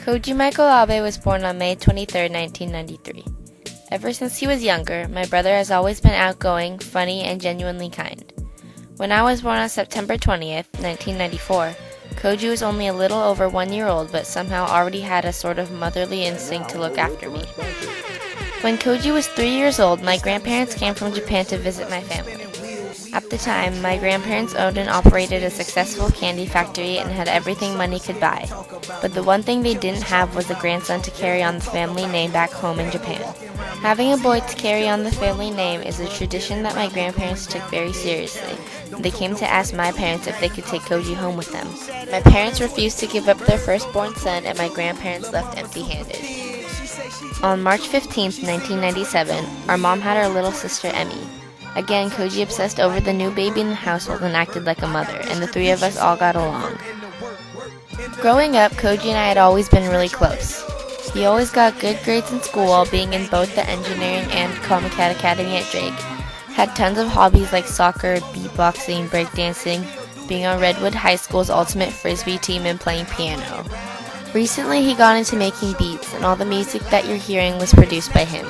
Koji Michael Abe was born on May 23, 1993. Ever since he was younger, my brother has always been outgoing, funny, and genuinely kind. When I was born on September 20th, 1994, Koji was only a little over 1 year old, but somehow already had a sort of motherly instinct to look after me. When Koji was 3 years old, my grandparents came from Japan to visit my family. At the time, my grandparents owned and operated a successful candy factory and had everything money could buy. But the one thing they didn't have was a grandson to carry on the family name back home in Japan. Having a boy to carry on the family name is a tradition that my grandparents took very seriously. They came to ask my parents if they could take Koji home with them. My parents refused to give up their firstborn son, and my grandparents left empty-handed. On March 15, 1997, our mom had our little sister Emmy. Again, Koji obsessed over the new baby in the household and acted like a mother, and the three of us all got along. Growing up, Koji and I had always been really close. He always got good grades in school while being in both the engineering and Comic Cat Academy at Drake. Had tons of hobbies like soccer, beatboxing, breakdancing, being on Redwood High School's ultimate frisbee team, and playing piano. Recently, he got into making beats, and all the music that you're hearing was produced by him.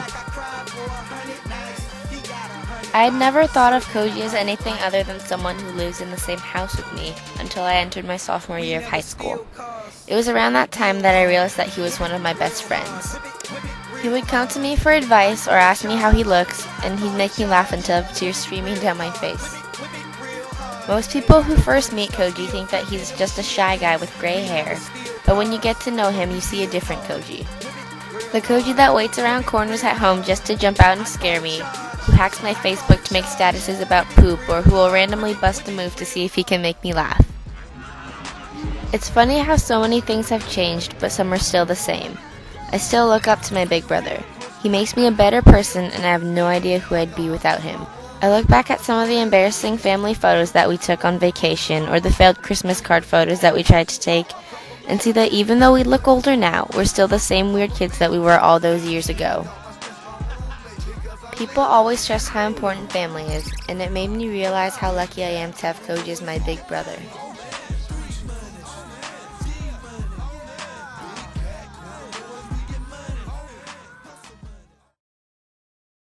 I had never thought of Koji as anything other than someone who lives in the same house with me until I entered my sophomore year of high school. It was around that time that I realized that he was one of my best friends. He would come to me for advice or ask me how he looks, and he'd make me laugh until I have tears streaming down my face. Most people who first meet Koji think that he's just a shy guy with gray hair, but when you get to know him, you see a different Koji. The Koji that waits around corners at home just to jump out and scare me, who hacks my Facebook to make statuses about poop, or who will randomly bust a move to see if he can make me laugh. It's funny how so many things have changed, but some are still the same. I still look up to my big brother. He makes me a better person, and I have no idea who I'd be without him. I look back at some of the embarrassing family photos that we took on vacation, or the failed Christmas card photos that we tried to take, and see that even though we look older now, we're still the same weird kids that we were all those years ago. People always stress how important family is, and it made me realize how lucky I am to have Koji as my big brother.